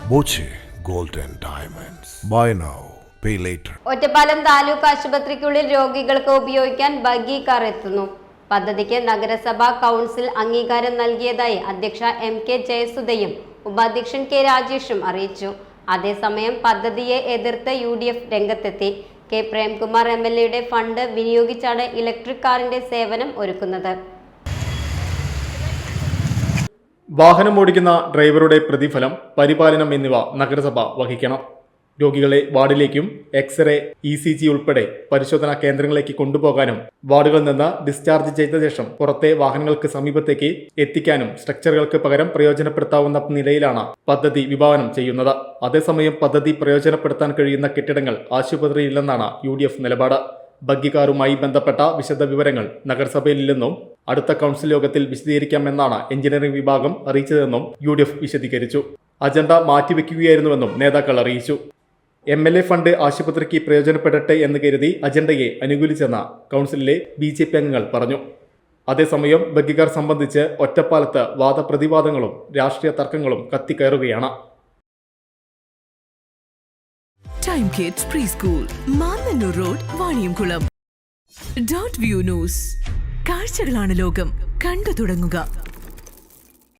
Boche gold and diamonds. Buy now, pay later. Ottapalam taluk ആശുപത്രിക്കുള്ളിൽ രോഗികൾക്ക് ഉപയോഗിക്കാൻ ബഗ്ഗി കാർ എത്തുന്നു. പദ്ധതിക്ക് നഗരസഭാ കൗൺസിൽ അംഗീകാരം നൽകിയതായി അധ്യക്ഷ MK ജയസുധയും ഉപാധ്യക്ഷൻ K രാജേഷും അറിയിച്ചു. അതേസമയം പദ്ധതിയെ എതിർത്ത് UDF രംഗത്തെത്തി. K പ്രേംകുമാർ MLAയുടെ ഫണ്ട് വിനിയോഗിച്ചാണ് ഇലക്ട്രിക് കാറിന്റെ സേവനം ഒരുക്കുന്നത്. വാഹനം ഓടിക്കുന്ന ഡ്രൈവറുടെ പ്രതിഫലം, പരിപാലനം എന്നിവ നഗരസഭ വഹിക്കണം. രോഗികളെ വാർഡിലേക്കും എക്സ്റേ, ECG ഉൾപ്പെടെ പരിശോധനാ കേന്ദ്രങ്ങളിലേക്ക് കൊണ്ടുപോകാനും വാർഡുകളിൽ നിന്ന് ഡിസ്ചാർജ് ചെയ്ത ശേഷം പുറത്തെ വാഹനങ്ങൾക്ക് സമീപത്തേക്ക് എത്തിക്കാനും സ്ട്രക്ചറുകൾക്ക് പകരം പ്രയോജനപ്പെടുത്താവുന്ന നിലയിലാണ് പദ്ധതി വിഭാവനം ചെയ്യുന്നത്. അതേസമയം പദ്ധതി പ്രയോജനപ്പെടുത്താൻ കഴിയുന്ന കെട്ടിടങ്ങൾ ആശുപത്രിയില്ലെന്നാണ് UDF നിലപാട്. ബഗ്ഗി കാറുമായി ബന്ധപ്പെട്ട വിശദ വിവരങ്ങൾ നഗരസഭയിലില്ലെന്നും അടുത്ത കൗൺസിൽ യോഗത്തിൽ വിശദീകരിക്കാമെന്നാണ് എഞ്ചിനീയറിംഗ് വിഭാഗം അറിയിച്ചതെന്നും UDF വിശദീകരിച്ചു. അജണ്ട മാറ്റിവെക്കുകയായിരുന്നുവെന്നും നേതാക്കൾ അറിയിച്ചു. MLA ഫണ്ട് ആശുപത്രിക്ക് പ്രയോജനപ്പെടട്ടെ എന്ന് കരുതി അജണ്ടയെ അനുകൂലിച്ചെന്ന കൗൺസിലിലെ BJP അംഗങ്ങൾ പറഞ്ഞു. അതേസമയം ബഗ്ഗി കാർ സംബന്ധിച്ച് ഒറ്റപ്പാലത്ത് വാദപ്രതിവാദങ്ങളും രാഷ്ട്രീയ തർക്കങ്ങളും കത്തിക്കയറുകയാണ്. Time kids pre school, Mannannur road, Vaniyamkulam. .view news. കാഴ്ചകളാണ് ലോകം, കണ്ടു തുടങ്ങുക.